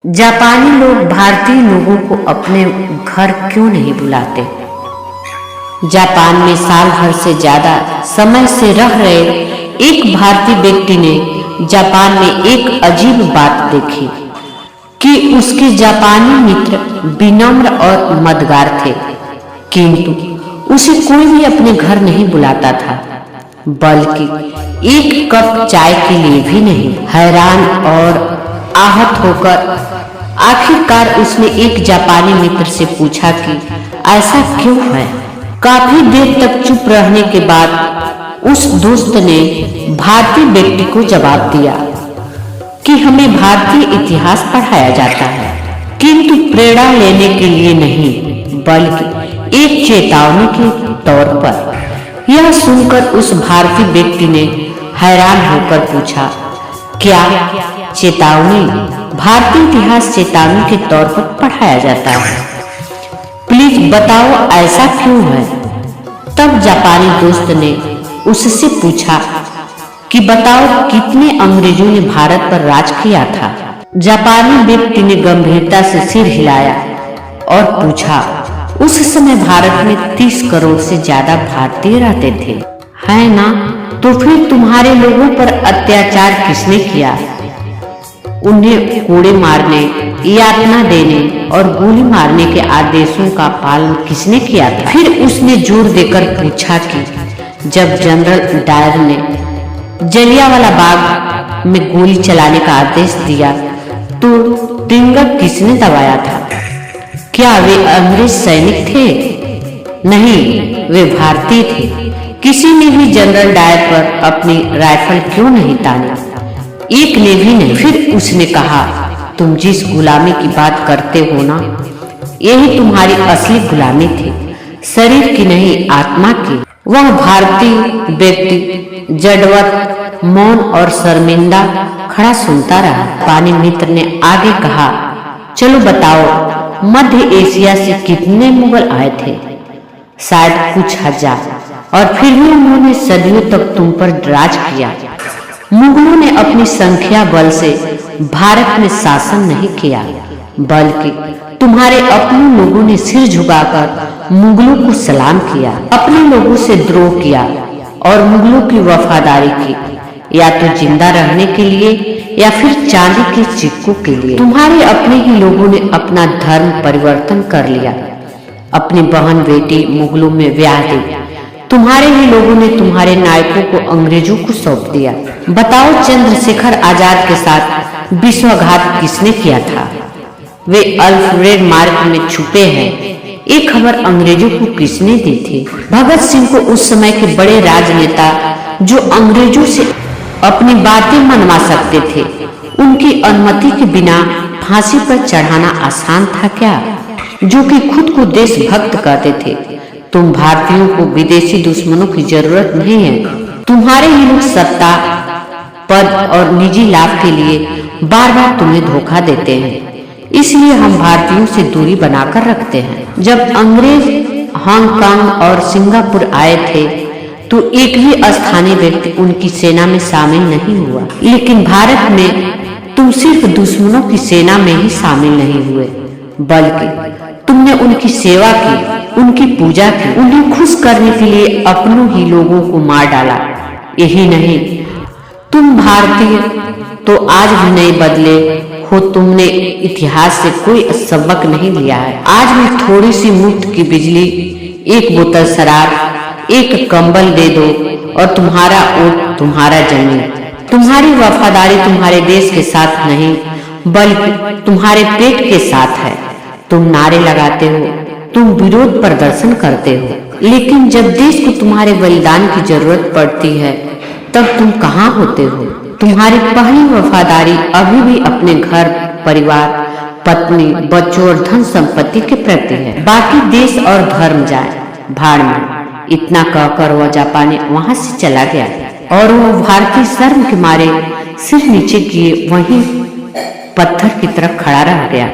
जापानी लोग भारतीय लोगों को अपने घर क्यों नहीं बुलाते? जापान में साल भर से ज्यादा समय से रह रहे एक भारतीय व्यक्ति ने जापान में एक अजीब बात देखी कि उसके जापानी मित्र विनम्र और मददगार थे, किंतु उसे कोई भी अपने घर नहीं बुलाता था, बल्कि एक कप चाय के लिए भी नहीं। हैरान और आहत होकर आखिरकार उसने एक जापानी मित्र से पूछा कि ऐसा क्यों है। काफी देर तक चुप रहने के बाद उस दोस्त ने भारतीय व्यक्ति को जवाब दिया कि हमें भारतीय इतिहास पढ़ाया जाता है, किंतु प्रेरणा लेने के लिए नहीं, बल्कि एक चेतावनी के तौर पर। यह सुनकर उस भारतीय व्यक्ति ने हैरान होकर पूछा, क्या चेतावनी भारतीय इतिहास चेतावनी के तौर पर पढ़ाया जाता है? प्लीज बताओ ऐसा क्यों है? तब जापानी दोस्त ने उससे पूछा कि बताओ कितने अंग्रेजों ने भारत पर राज किया था? जापानी व्यक्ति ने गंभीरता से सिर हिलाया और पूछा, उस समय भारत में 30 करोड़ से ज्यादा भारतीय रहते थे, है ना? तो फिर तुम्हारे लोगों पर अत्याचार किसने किया? उन्हें कोड़े मारने, यातना देने और गोली मारने के आदेशों का पालन किसने किया था? फिर उसने जोर देकर पूछा कि जब जनरल डायर ने जलियांवाला बाग में गोली चलाने का आदेश दिया तो ट्रिगर किसने दबाया था? क्या वे अंग्रेज सैनिक थे? नहीं, वे भारतीय थे। किसी ने भी जनरल डायर पर अपनी राइफल क्यों नहीं तानी? एक ने भी नहीं। फिर उसने कहा, तुम जिस गुलामी की बात करते हो ना, यही तुम्हारी असली गुलामी थी, शरीर की नहीं आत्मा की। वह भारतीय व्यक्ति जड़वत, मौन और शर्मिंदा खड़ा सुनता रहा। पानी मित्र ने आगे कहा, चलो बताओ, मध्य एशिया से कितने मुगल आए थे? शायद कुछ हजार, और फिर भी उन्होंने सदियों तक तुम पर राज किया। मुगलों ने अपनी संख्या बल से भारत में शासन नहीं किया, बल्कि तुम्हारे अपने लोगों ने सिर झुकाकर मुगलों को सलाम किया, अपने लोगों से द्रोह किया और मुगलों की वफादारी की, या तो जिंदा रहने के लिए या फिर चांदी के सिक्कों के लिए। तुम्हारे अपने ही लोगों ने अपना धर्म परिवर्तन कर लिया, अपनी बहन बेटी मुगलों में ब्याह दी। तुम्हारे ही लोगों ने तुम्हारे नायकों को अंग्रेजों को सौंप दिया। बताओ, चंद्रशेखर आजाद के साथ विश्वासघात किसने किया था? वे अल्फ्रेड मार्ग में छुपे हैं, एक खबर अंग्रेजों को किसने दी थी? भगत सिंह को, उस समय के बड़े राजनेता जो अंग्रेजों से अपनी बातें मनवा सकते थे, उनकी अनुमति के बिना फांसी पर चढ़ाना आसान था क्या? जो कि खुद को देशभक्त कहते थे। तुम भारतीयों को विदेशी दुश्मनों की जरूरत नहीं है। तुम्हारे ही लोग सत्ता, पद और निजी लाभ के लिए बार बार तुम्हें धोखा देते हैं, इसलिए हम भारतीयों से दूरी बनाकर रखते हैं। जब अंग्रेज हांगकांग और सिंगापुर आए थे तो एक भी स्थानीय व्यक्ति उनकी सेना में शामिल नहीं हुआ, लेकिन भारत में तुम सिर्फ दुश्मनों की सेना में ही शामिल नहीं हुए, बल्कि तुमने उनकी सेवा की, उनकी पूजा की, उन्हें खुश करने के लिए अपनों ही लोगों को मार डाला। यही नहीं, तुम भारतीय तो आज भी नहीं बदले हो। तुमने इतिहास से कोई सबक नहीं लिया है। आज भी थोड़ी सी मुफ्त की बिजली, एक बोतल शराब, एक कंबल दे दो और तुम्हारा वोट, तुम्हारा जमीन, तुम्हारी वफादारी तुम्हारे देश के साथ नहीं, बल्कि तुम्हारे पेट के साथ है। तुम नारे लगाते हो, तुम विरोध प्रदर्शन करते हो, लेकिन जब देश को तुम्हारे बलिदान की जरूरत पड़ती है तब तुम कहाँ होते हो? तुम्हारी पहली वफादारी अभी भी अपने घर, परिवार, पत्नी, बच्चों और धन संपत्ति के प्रति है। बाकी देश और धर्म जाए भाड़ में। इतना कहकर वह जापानी वहां से चला गया और वह भारतीय शर्म के मारे सिर नीचे किए वहीं पत्थर की तरफ खड़ा रह गया।